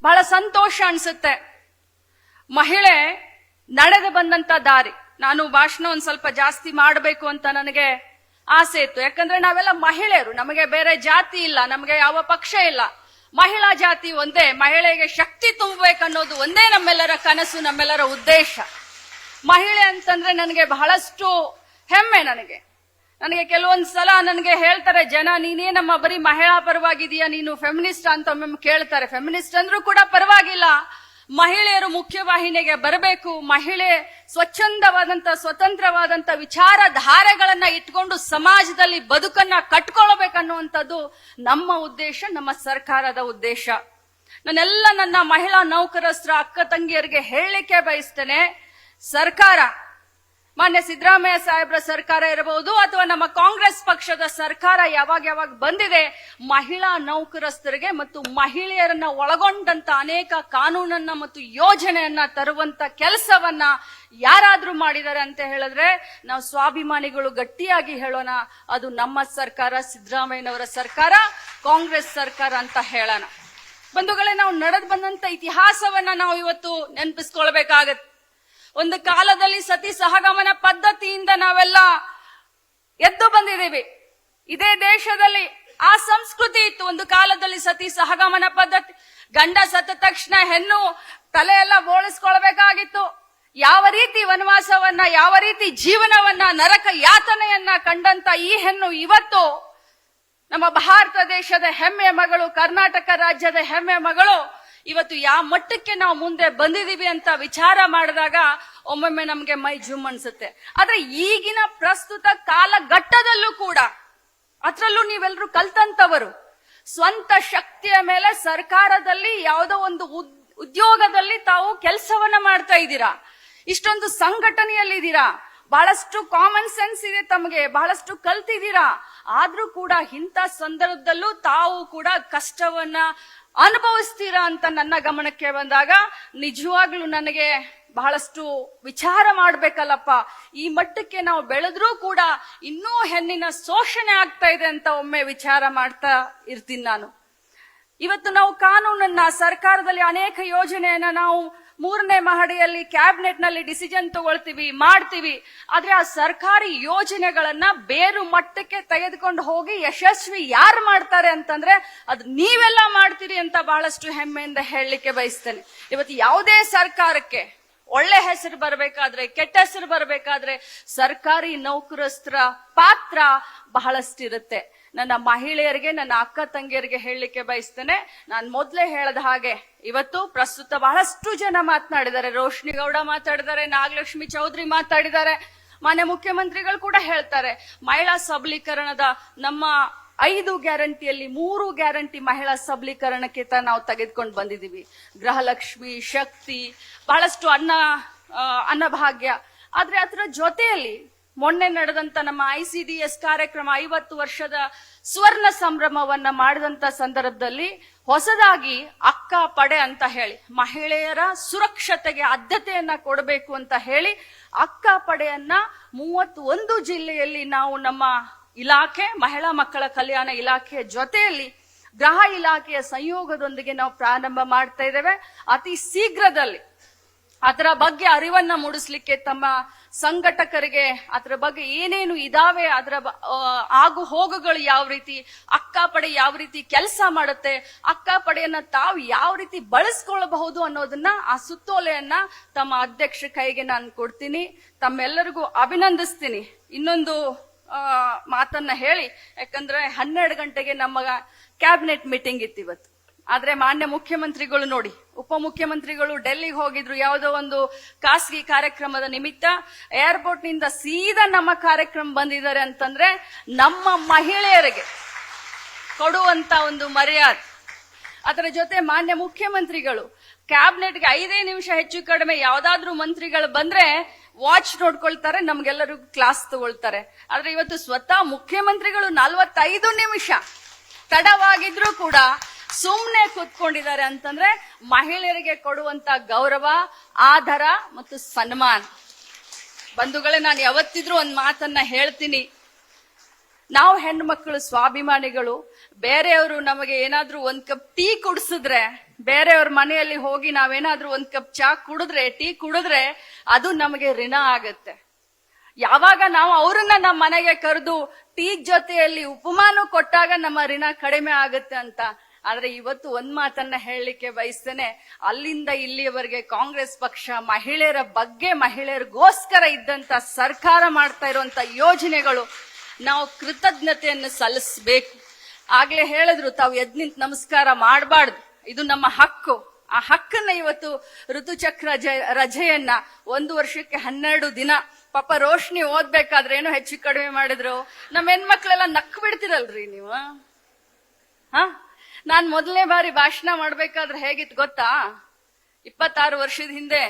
ಬಹಳ ಸಂತೋಷ ಅನ್ಸುತ್ತೆ. ಮಹಿಳೆ ನಡೆದು ಬಂದಂತ ದಾರಿ. ನಾನು ಭಾಷಣ ಒಂದ್ ಸ್ವಲ್ಪ ಜಾಸ್ತಿ ಮಾಡಬೇಕು ಅಂತ ನನಗೆ ಆಸೆ ಇತ್ತು. ಯಾಕಂದ್ರೆ ನಾವೆಲ್ಲ ಮಹಿಳೆಯರು, ನಮಗೆ ಬೇರೆ ಜಾತಿ ಇಲ್ಲ, ನಮಗೆ ಯಾವ ಪಕ್ಷ ಇಲ್ಲ. ಮಹಿಳಾ ಜಾತಿ ಒಂದೇ, ಮಹಿಳೆಗೆ ಶಕ್ತಿ ತುಂಬಬೇಕನ್ನೋದು ಒಂದೇ ನಮ್ಮೆಲ್ಲರ ಕನಸು, ನಮ್ಮೆಲ್ಲರ ಉದ್ದೇಶ. ಮಹಿಳೆ ಅಂತಂದ್ರೆ ನನಗೆ ಬಹಳಷ್ಟು ಹೆಮ್ಮೆ. ನನಗೆ ಕೆಲವೊಂದ್ಸಲ ನನಗೆ ಹೇಳ್ತಾರೆ ಜನ, ನೀನೇನಮ್ಮ ಬರೀ ಮಹಿಳಾ ಪರವಾಗಿದೆಯಾ, ನೀನು ಫೆಮಿನಿಸ್ಟ್ ಅಂತ ಒಮ್ಮೆ ಕೇಳ್ತಾರೆ. ಫೆಮಿನಿಸ್ಟ್ ಅಂದ್ರೂ ಕೂಡ ಪರವಾಗಿಲ್ಲ, ಮಹಿಳೆಯರು ಮುಖ್ಯವಾಹಿನಿಗೆ ಬರಬೇಕು, ಮಹಿಳೆ ಸ್ವಚ್ಛಂದವಾದಂತ ಸ್ವತಂತ್ರವಾದಂತ ವಿಚಾರಧಾರೆಗಳನ್ನ ಇಟ್ಕೊಂಡು ಸಮಾಜದಲ್ಲಿ ಬದುಕನ್ನ ಕಟ್ಕೊಳ್ಬೇಕನ್ನುವಂಥದ್ದು ನಮ್ಮ ಉದ್ದೇಶ, ನಮ್ಮ ಸರ್ಕಾರದ ಉದ್ದೇಶ. ನನ್ನ ಮಹಿಳಾ ನೌಕರಸ್ತ್ರ ಅಕ್ಕ ತಂಗಿಯರಿಗೆ ಹೇಳಲಿಕ್ಕೆ ಬಯಸ್ತೇನೆ, ಸರ್ಕಾರ, ಮಾನ್ಯ ಸಿದ್ದರಾಮಯ್ಯ ಸಾಹೇಬ್ರ ಸರ್ಕಾರ ಇರಬಹುದು ಅಥವಾ ನಮ್ಮ ಕಾಂಗ್ರೆಸ್ ಪಕ್ಷದ ಸರ್ಕಾರ ಯಾವಾಗ ಬಂದಿದೆ, ಮಹಿಳಾ ನೌಕರಸ್ಥರಿಗೆ ಮತ್ತು ಮಹಿಳೆಯರನ್ನ ಒಳಗೊಂಡಂತ ಅನೇಕ ಕಾನೂನನ್ನ ಮತ್ತು ಯೋಜನೆಯನ್ನ ತರುವಂತ ಕೆಲಸವನ್ನ ಯಾರಾದ್ರೂ ಮಾಡಿದ್ದಾರೆ ಅಂತ ಹೇಳಿದ್ರೆ ನಾವು ಸ್ವಾಭಿಮಾನಿಗಳು ಗಟ್ಟಿಯಾಗಿ ಹೇಳೋಣ, ಅದು ನಮ್ಮ ಸರ್ಕಾರ, ಸಿದ್ದರಾಮಯ್ಯನವರ ಸರ್ಕಾರ, ಕಾಂಗ್ರೆಸ್ ಸರ್ಕಾರ ಅಂತ ಹೇಳೋಣ. ಬಂಧುಗಳೇ, ನಾವು ನಡೆದು ಬಂದಂತ ಇತಿಹಾಸವನ್ನ ನಾವು ಇವತ್ತು ನೆನಪಿಸ್ಕೊಳ್ಬೇಕಾಗತ್ತೆ. ಒಂದು ಕಾಲದಲ್ಲಿ ಸತಿ ಸಹಗಮನ ಪದ್ಧತಿಯಿಂದ ನಾವೆಲ್ಲ ಎದ್ದು ಬಂದಿದ್ದೀವಿ. ಇದೇ ದೇಶದಲ್ಲಿ ಆ ಸಂಸ್ಕೃತಿ ಇತ್ತು. ಒಂದು ಕಾಲದಲ್ಲಿ ಸತಿ ಸಹಗಮನ ಪದ್ಧತಿ, ಗಂಡ ಸತ್ತ ತಕ್ಷಣ ಹೆಣ್ಣು ತಲೆ ಎಲ್ಲ ಬೋಳಿಸ್ಕೊಳ್ಬೇಕಾಗಿತ್ತು. ಯಾವ ರೀತಿ ವನವಾಸವನ್ನ, ಯಾವ ರೀತಿ ಜೀವನವನ್ನ, ನರಕ ಯಾತನೆಯನ್ನ ಕಂಡಂತ ಈ ಹೆಣ್ಣು ಇವತ್ತು ನಮ್ಮ ಭಾರತ ದೇಶದ ಹೆಮ್ಮೆಯ ಮಗಳು, ಕರ್ನಾಟಕ ರಾಜ್ಯದ ಹೆಮ್ಮೆಯ ಮಗಳು. ಇವತ್ತು ಯಾವ ಮಟ್ಟಕ್ಕೆ ನಾವು ಮುಂದೆ ಬಂದಿದೀವಿ ಅಂತ ವಿಚಾರ ಮಾಡಿದಾಗ ಒಮ್ಮೊಮ್ಮೆ ನಮ್ಗೆ ಮೈ ಜುಮ್ ಅನ್ಸುತ್ತೆ. ಆದ್ರೆ ಈಗಿನ ಪ್ರಸ್ತುತ ಕಾಲಘಟ್ಟದಲ್ಲೂ ಕೂಡ, ಅದ್ರಲ್ಲೂ ನೀವೆಲ್ಲರೂ ಕಲ್ತಂತವರು, ಸ್ವಂತ ಶಕ್ತಿಯ ಮೇಲೆ ಸರ್ಕಾರದಲ್ಲಿ ಯಾವುದೋ ಒಂದು ಉದ್ಯೋಗದಲ್ಲಿ ತಾವು ಕೆಲಸವನ್ನ ಮಾಡ್ತಾ ಇದ್ದೀರಾ, ಇಷ್ಟೊಂದು ಸಂಘಟನೆಯಲ್ಲಿದ್ದೀರಾ, ಬಹಳಷ್ಟು ಕಾಮನ್ ಸೆನ್ಸ್ ಇದೆ ತಮಗೆ, ಬಹಳಷ್ಟು ಕಲ್ತಿದ್ದೀರಾ. ಆದ್ರೂ ಕೂಡ ಇಂಥ ಸಂದರ್ಭದಲ್ಲೂ ತಾವು ಕೂಡ ಕಷ್ಟವನ್ನ ಅನುಭವಿಸ್ತೀರಾ ಅಂತ ನನ್ನ ಗಮನಕ್ಕೆ ಬಂದಾಗ ನಿಜವಾಗ್ಲೂ ನನಗೆ ಬಹಳಷ್ಟು ವಿಚಾರ ಮಾಡ್ಬೇಕಲ್ಲಪ್ಪ. ಈ ಮಟ್ಟಕ್ಕೆ ನಾವು ಬೆಳೆದ್ರೂ ಕೂಡ ಇನ್ನೂ ಹೆಣ್ಣಿನ ಶೋಷಣೆ ಆಗ್ತಾ ಇದೆ ಅಂತ ಒಮ್ಮೆ ವಿಚಾರ ಮಾಡ್ತಾ ಇರ್ತೀನಿ ನಾನು. ಇವತ್ತು ನಾವು ಕಾನೂನನ್ನ, ಸರ್ಕಾರದಲ್ಲಿ ಅನೇಕ ಯೋಜನೆಯನ್ನ ನಾವು 3ನೇ ಮಹಡಿಯಲ್ಲಿ ಕ್ಯಾಬಿನೆಟ್ ನಲ್ಲಿ ಡಿಸಿಷನ್ ತಗೊಳ್ತೀವಿ, ಮಾಡ್ತೀವಿ. ಆದ್ರೆ ಆ ಸರ್ಕಾರಿ ಯೋಜನೆಗಳನ್ನ ಬೇರು ಮಟ್ಟಕ್ಕೆ ತೆಗೆದುಕೊಂಡು ಹೋಗಿ ಯಶಸ್ವಿ ಯಾರು ಮಾಡ್ತಾರೆ ಅಂತಂದ್ರೆ ಅದು ನೀವೆಲ್ಲ ಮಾಡ್ತೀರಿ ಅಂತ ಬಹಳಷ್ಟು ಹೆಮ್ಮೆಯಿಂದ ಹೇಳಲಿಕ್ಕೆ ಬಯಸ್ತೇನೆ. ಇವತ್ತು ಯಾವುದೇ ಸರ್ಕಾರಕ್ಕೆ ಒಳ್ಳೆ ಹೆಸರು ಬರಬೇಕಾದ್ರೆ, ಕೆಟ್ಟ ಹೆಸರು ಬರಬೇಕಾದ್ರೆ ಸರ್ಕಾರಿ ನೌಕರಸ್ಥರ ಪಾತ್ರ ಬಹಳಷ್ಟಿರುತ್ತೆ. ನನ್ನ ಮಹಿಳೆಯರಿಗೆ, ನನ್ನ ಅಕ್ಕ ತಂಗಿಯರಿಗೆ ಹೇಳಲಿಕ್ಕೆ ಬಯಸ್ತೇನೆ, ನಾನು ಮೊದಲೇ ಹೇಳದ ಹಾಗೆ ಇವತ್ತು ಪ್ರಸ್ತುತ ಬಹಳಷ್ಟು ಜನ ಮಾತನಾಡಿದ್ದಾರೆ. ರೋಶ್ನಿ ಗೌಡ ಮಾತಾಡಿದ್ದಾರೆ, ನಾಗಲಕ್ಷ್ಮಿ ಚೌಧರಿ ಮಾತಾಡಿದ್ದಾರೆ, ಮಾನ್ಯ ಮುಖ್ಯಮಂತ್ರಿಗಳು ಕೂಡ ಹೇಳ್ತಾರೆ. ಮಹಿಳಾ ಸಬಲೀಕರಣದ ನಮ್ಮ 5 ಗ್ಯಾರಂಟಿಯಲ್ಲಿ 3 ಗ್ಯಾರಂಟಿ ಮಹಿಳಾ ಸಬಲೀಕರಣಕ್ಕೆ ನಾವು ತೆಗೆದುಕೊಂಡು ಬಂದಿದ್ದೀವಿ. ಗೃಹಲಕ್ಷ್ಮಿ, ಶಕ್ತಿ, ಬಹಳಷ್ಟು ಅನ್ನಭಾಗ್ಯ. ಆದ್ರೆ ಅದರ ಜೊತೆಯಲ್ಲಿ ಮೊನ್ನೆ ನಡೆದಂತ ನಮ್ಮ ICDS ಕಾರ್ಯಕ್ರಮ 50 ವರ್ಷದ ಸ್ವರ್ಣ ಸಂಭ್ರಮವನ್ನ ಮಾಡಿದಂತ ಸಂದರ್ಭದಲ್ಲಿ ಹೊಸದಾಗಿ ಅಕ್ಕ ಪಡೆ ಅಂತ ಹೇಳಿ ಮಹಿಳೆಯರ ಸುರಕ್ಷತೆಗೆ ಆದ್ಯತೆಯನ್ನ ಕೊಡಬೇಕು ಅಂತ ಹೇಳಿ ಅಕ್ಕ ಪಡೆಯನ್ನ 31 ಜಿಲ್ಲೆಯಲ್ಲಿ ನಾವು ನಮ್ಮ ಇಲಾಖೆ, ಮಹಿಳಾ ಮಕ್ಕಳ ಕಲ್ಯಾಣ ಇಲಾಖೆಯ ಜೊತೆಯಲ್ಲಿ ಗೃಹ ಇಲಾಖೆಯ ಸಂಯೋಗದೊಂದಿಗೆ ನಾವು ಪ್ರಾರಂಭ ಮಾಡ್ತಾ ಇದ್ದೇವೆ. ಅತಿ ಶೀಘ್ರದಲ್ಲಿ ಅದರ ಬಗ್ಗೆ ಅರಿವನ್ನ ಮೂಡಿಸ್ಲಿಕ್ಕೆ ತಮ್ಮ ಸಂಘಟಕರಿಗೆ ಅದರ ಬಗ್ಗೆ ಏನೇನು ಇದಾವೆ, ಅದರ ಆಗು ಹೋಗುಗಳು ಯಾವ ರೀತಿ, ಅಕ್ಕಪಡೆ ಯಾವ ರೀತಿ ಕೆಲಸ ಮಾಡುತ್ತೆ, ಅಕ್ಕಪಡೆಯನ್ನ ತಾವು ಯಾವ ರೀತಿ ಬಳಸ್ಕೊಳ್ಬಹುದು ಅನ್ನೋದನ್ನ, ಆ ಸುತ್ತೋಲೆಯನ್ನ ತಮ್ಮ ಅಧ್ಯಕ್ಷ ಕೈಗೆ ನಾನು ಕೊಡ್ತೀನಿ. ತಮ್ಮೆಲ್ಲರಿಗೂ ಅಭಿನಂದಿಸ್ತೀನಿ. ಇನ್ನೊಂದು ಮಾತನ್ನ ಹೇಳಿ, ಯಾಕಂದ್ರೆ 12 ಗಂಟೆಗೆ ನಮ್ಮ ಕ್ಯಾಬಿನೆಟ್ ಮೀಟಿಂಗ್ ಇತ್ತು ಇವತ್ತು. ಆದ್ರೆ ಮಾನ್ಯ ಮುಖ್ಯಮಂತ್ರಿಗಳು ನೋಡಿ, ಉಪಮುಖ್ಯಮಂತ್ರಿಗಳು ಡೆಲ್ಲಿಗೆ ಹೋಗಿದ್ರು ಯಾವುದೋ ಒಂದು ಖಾಸಗಿ ಕಾರ್ಯಕ್ರಮದ ನಿಮಿತ್ತ. ಏರ್ಪೋರ್ಟ್ ನಿಂದ ಸೀದಾ ನಮ್ಮ ಕಾರ್ಯಕ್ರಮ ಬಂದಿದ್ದಾರೆ ಅಂತಂದ್ರೆ ನಮ್ಮ ಮಹಿಳೆಯರಿಗೆ ಕೊಡುವಂತ ಒಂದು ಮರ್ಯಾದೆ. ಅದರ ಜೊತೆ ಮಾನ್ಯ ಮುಖ್ಯಮಂತ್ರಿಗಳು ಕ್ಯಾಬಿನೆಟ್ಗೆ 5 ನಿಮಿಷ ಹೆಚ್ಚು ಕಡಿಮೆ ಯಾವ್ದಾದ್ರು ಮಂತ್ರಿಗಳು ಬಂದ್ರೆ ವಾಚ್ ನೋಡ್ಕೊಳ್ತಾರೆ, ನಮ್ಗೆಲ್ಲರಿಗೂ ಕ್ಲಾಸ್ ತಗೊಳ್ತಾರೆ. ಆದ್ರೆ ಇವತ್ತು ಸ್ವತಃ ಮುಖ್ಯಮಂತ್ರಿಗಳು 45 ನಿಮಿಷ ತಡವಾಗಿದ್ರು ಕೂಡ ಸುಮ್ನೆ ಕೂತ್ಕೊಂಡಿದ್ದಾರೆ ಅಂತಂದ್ರೆ ಮಹಿಳೆಯರಿಗೆ ಕೊಡುವಂತ ಗೌರವ, ಆದರ ಮತ್ತು ಸನ್ಮಾನ. ಬಂಧುಗಳೇ, ನಾನು ಯಾವತ್ತಿದ್ರೂ ಒಂದ್ ಮಾತನ್ನ ಹೇಳ್ತೀನಿ, ನಾವು ಹೆಣ್ಣು ಮಕ್ಕಳು ಸ್ವಾಭಿಮಾನಿಗಳು. ಬೇರೆಯವರು ನಮಗೆ ಏನಾದ್ರೂ ಒಂದ್ ಕಪ್ ಟೀ ಕುಡಿಸಿದ್ರೆ ಬೇರೆಯವ್ರ ಮನೆಯಲ್ಲಿ ಹೋಗಿ ನಾವೇನಾದ್ರೂ ಒಂದ್ ಕಪ್ ಚಾ ಕುಡಿದ್ರೆ, ಟೀ ಕುಡಿದ್ರೆ ಅದು ನಮಗೆ ಋಣ ಆಗತ್ತೆ. ಯಾವಾಗ ನಾವು ಅವರನ್ನ ನಮ್ಮ ಮನೆಗೆ ಕರೆದು ಟೀ ಜೊತೆಯಲ್ಲಿ ಉಪಮಾನು ಕೊಟ್ಟಾಗ ನಮ್ಮ ಋಣ ಕಡಿಮೆ ಆಗುತ್ತೆ ಅಂತ. ಆದ್ರೆ ಇವತ್ತು ಒಂದ್ ಮಾತನ್ನ ಹೇಳಲಿಕ್ಕೆ ಬಯಸ್ತೇನೆ, ಅಲ್ಲಿಂದ ಇಲ್ಲಿಯವರೆಗೆ ಕಾಂಗ್ರೆಸ್ ಪಕ್ಷ ಮಹಿಳೆಯರ ಬಗ್ಗೆ, ಮಹಿಳೆಯರಿಗೋಸ್ಕರ ಇದ್ದಂತ ಸರ್ಕಾರ ಮಾಡ್ತಾ ಇರುವಂತ ಯೋಜನೆಗಳು ನಾವು ಕೃತಜ್ಞತೆಯನ್ನು ಸಲ್ಲಿಸಬೇಕು. ಆಗ್ಲೇ ಹೇಳಿದ್ರು, ತಾವು ಎದ್ ನಿಂತ್ ನಮಸ್ಕಾರ ಮಾಡಬಾರ್ದು, ಇದು ನಮ್ಮ ಹಕ್ಕು. ಆ ಹಕ್ಕನ್ನ ಇವತ್ತು ಋತುಚಕ್ರ ರಜೆಯನ್ನ 1 ವರ್ಷಕ್ಕೆ 12 ದಿನ, ಪಾಪ ರೋಶ್ನಿ ಓದ್ಬೇಕಾದ್ರೆ ಏನೋ ಹೆಚ್ಚು ಕಡಿಮೆ ಮಾಡಿದ್ರು. ನಮ್ಮ ಹೆಣ್ಮಕ್ಳೆಲ್ಲ ನಕ್ ಬಿಡ್ತಿರಲ್ರಿ ನೀವು. ನಾನ್ ಮೊದಲನೇ ಬಾರಿ ಭಾಷಣ ಮಾಡ್ಬೇಕಾದ್ರೆ ಹೇಗಿತ್ತು ಗೊತ್ತಾ? 26 ವರ್ಷದ ಹಿಂದೆ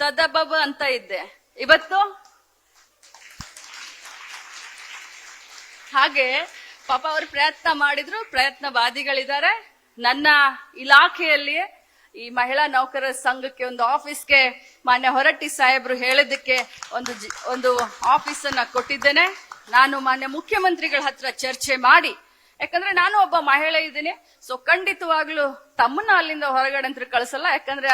ತದಬಬ ಅಂತ ಇದ್ದೆ, ಇವತ್ತು ಹಾಗೆ ಪಾಪ ಅವರು ಪ್ರಯತ್ನ ಮಾಡಿದ್ರು, ಪ್ರಯತ್ನವಾದಿಗಳಿದ್ದಾರೆ. ನನ್ನ ಇಲಾಖೆಯಲ್ಲಿ ಈ ಮಹಿಳಾ ನೌಕರರ ಸಂಘಕ್ಕೆ ಒಂದು ಆಫೀಸ್ಗೆ ಮಾನ್ಯ ಹೊರಟ್ಟಿ ಸಾಹೇಬ್ರು ಹೇಳಿದ್ದಕ್ಕೆ ಒಂದು ಆಫೀಸನ್ನ ಕೊಟ್ಟಿದ್ದೇನೆ. ನಾನು ಮಾನ್ಯ ಮುಖ್ಯಮಂತ್ರಿಗಳ ಹತ್ರ ಚರ್ಚೆ ಮಾಡಿ, ಯಾಕಂದ್ರೆ ನಾನು ಒಬ್ಬ ಮಹಿಳೆ ಇದ್ದೀನಿ, ಸೊ ಖಂಡಿತವಾಗ್ಲೂ ತಮ್ಮನ್ನ ಅಲ್ಲಿಂದ ಹೊರಗಡೆ ಅಂತ ಕಳಿಸಲ್ಲ. ಯಾಕಂದ್ರೆ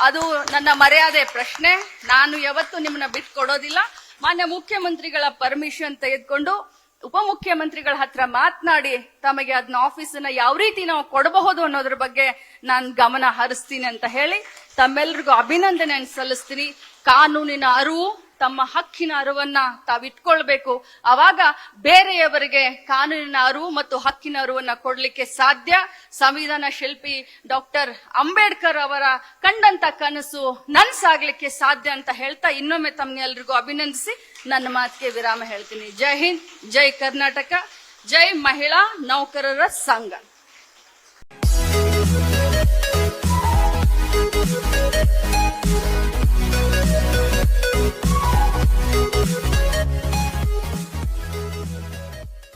ಅದು ನನ್ನ ಮರ್ಯಾದೆ ಪ್ರಶ್ನೆ. ನಾನು ಯಾವತ್ತೂ ನಿಮ್ಮನ್ನ ಬಿಟ್ಕೊಡೋದಿಲ್ಲ. ಮಾನ್ಯ ಮುಖ್ಯಮಂತ್ರಿಗಳ ಪರ್ಮಿಷನ್ ತೆಗೆದುಕೊಂಡು ಉಪಮುಖ್ಯಮಂತ್ರಿಗಳ ಹತ್ರ ಮಾತನಾಡಿ ತಮಗೆ ಅದನ್ನ ಆಫೀಸನ್ನ ಯಾವ ರೀತಿ ನಾವು ಕೊಡಬಹುದು ಅನ್ನೋದ್ರ ಬಗ್ಗೆ ನಾನು ಗಮನ ಹರಿಸ್ತೀನಿ ಅಂತ ಹೇಳಿ ತಮ್ಮೆಲ್ರಿಗೂ ಅಭಿನಂದನೆ ಸಲ್ಲಿಸ್ತೀನಿ. ಕಾನೂನಿನ ಅರಿವು, ತಮ್ಮ ಹಕ್ಕಿನ ಅರಿವನ್ನ ತಾವಿಟ್ಕೊಳ್ಬೇಕು. ಅವಾಗ ಬೇರೆಯವರಿಗೆ ಕಾನೂನಿನ ಅರಿವು ಮತ್ತು ಹಕ್ಕಿನ ಅರಿವನ್ನ ಕೊಡ್ಲಿಕ್ಕೆ ಸಾಧ್ಯ. ಸಂವಿಧಾನ ಶಿಲ್ಪಿ ಡಾಕ್ಟರ್ ಅಂಬೇಡ್ಕರ್ ಅವರ ಕಂಡಂತ ಕನಸು ನನ್ಸಾಗ್ಲಿಕ್ಕೆ ಸಾಧ್ಯ ಅಂತ ಹೇಳ್ತಾ ಇನ್ನೊಮ್ಮೆ ತಮ್ಮೆಲ್ರಿಗೂ ಅಭಿನಂದಿಸಿ ನನ್ನ ಮಾತಿಗೆ ವಿರಾಮ ಹೇಳ್ತೀನಿ. ಜೈ ಹಿಂದ್, ಜೈ ಕರ್ನಾಟಕ, ಜೈ ಮಹಿಳಾ ನೌಕರರ ಸಂಘ.